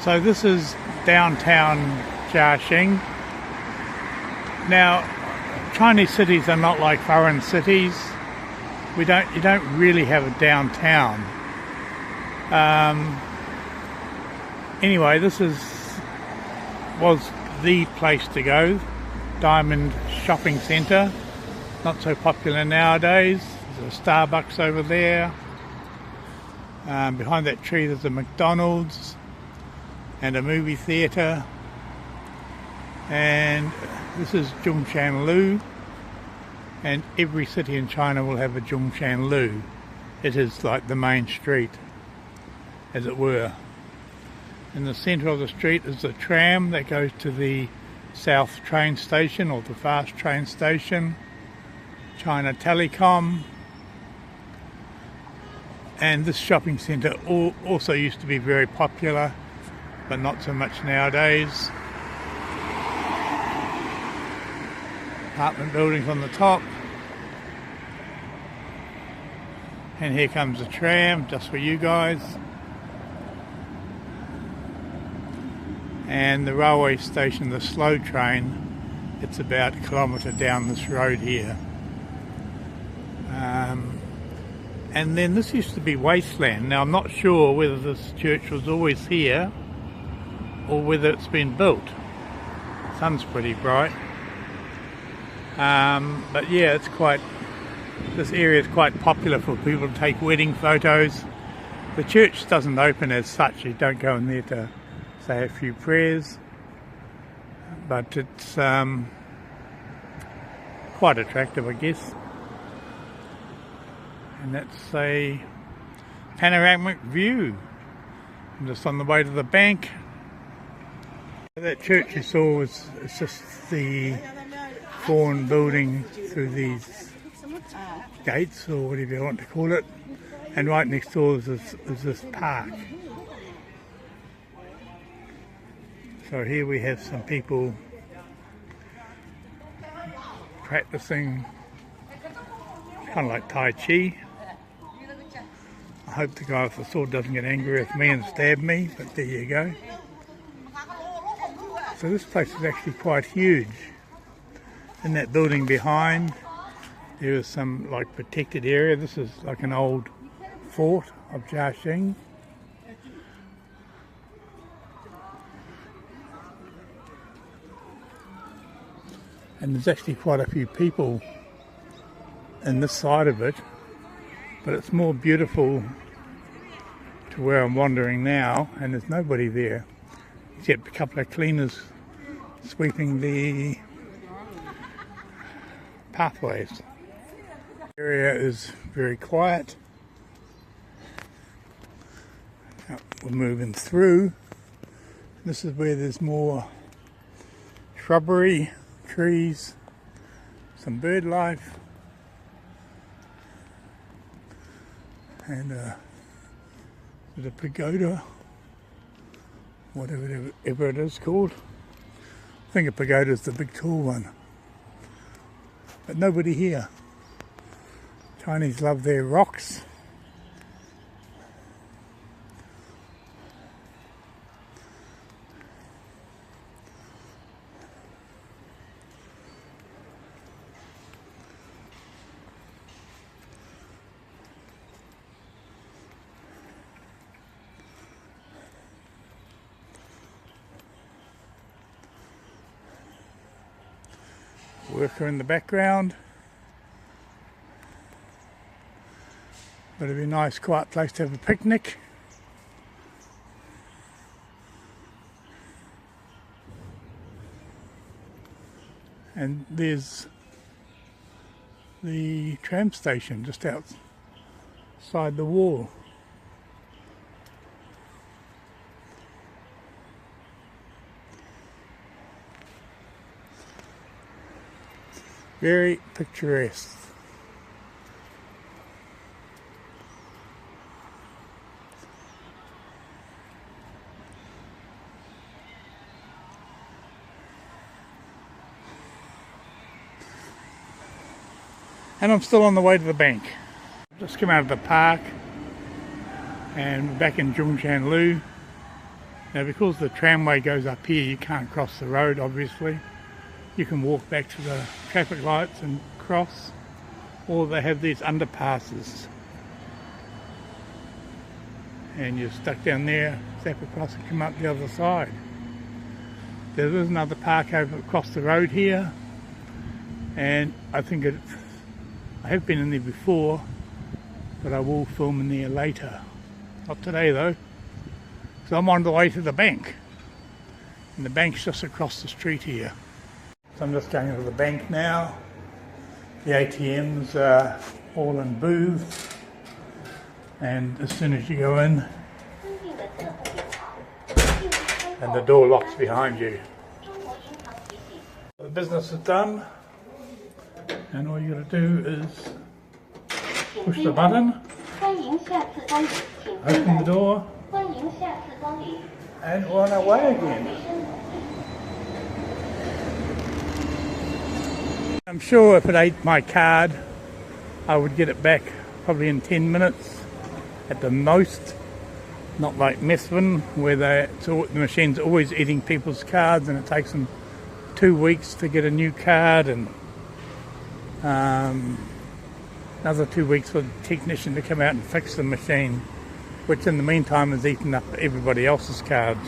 So this is downtown Jiaxing. Now, Chinese cities are not like foreign cities. You don't really have a downtown. Anyway, this was the place to go. Diamond Shopping Centre. Not so popular nowadays. There's a Starbucks over there. Behind that tree there's a McDonald's and a movie theatre. And this is Zhongshanlu. And every city in China will have a Zhongshanlu. It is like the main street, as it were. In the centre of the street is the tram that goes to the South train station, or the fast train station, China Telecom. And this shopping centre also used to be very popular, but not so much nowadays. Apartment buildings on the top. And here comes the tram, just for you guys. And the railway station, the slow train, it's about a kilometre down this road here. And then this used to be wasteland. Now I'm not sure whether this church was always here or whether it's been built. The sun's pretty bright. But yeah, this area is quite popular for people to take wedding photos. The church doesn't open as such. You don't go in there to say a few prayers. But it's quite attractive, I guess. And that's a panoramic view. I'm just on the way to the bank. That church you saw it's just the foreign building through these gates, or whatever you want to call it. And right next door is this park. So here we have some people practicing, kind of like Tai Chi. I hope the guy with the sword doesn't get angry with me and stab me, but there you go. So this place is actually quite huge. In that building behind, there is some like protected area. This is like an old fort of Jiaxing. And there's actually quite a few people in this side of it, but it's more beautiful to where I'm wandering now, and there's nobody there except a couple of cleaners sweeping the pathways. The area is very quiet. Now we're moving through. This is where there's more shrubbery, trees, some bird life, and there's a pagoda, whatever it is called. I think a pagoda is the big tall one, but nobody here. Chinese love their rocks. Worker in the background. But it'd be a nice quiet place to have a picnic. And there's the tram station just outside the wall. Very picturesque. And I'm still on the way to the bank. Just come out of the park and we're back in Zhongshanlu. Now because the tramway goes up here, you can't cross the road obviously. You can walk back to the traffic lights and cross, or they have these underpasses. And you're stuck down there, step across and come up the other side. There is another park over across the road here, and I have been in there before, but I will film in there later. Not today though, so I'm on the way to the bank, and the bank's just across the street here. So I'm just going to the bank now. The ATMs are all in booths, and as soon as you go in, and the door locks behind you. The business is done, and all you got to do is push the button, open the door, and we're on our way again. I'm sure if it ate my card, I would get it back probably in 10 minutes at the most. Not like Methven, where the machine's always eating people's cards and it takes them 2 weeks to get a new card, and another 2 weeks for the technician to come out and fix the machine, which in the meantime has eaten up everybody else's cards.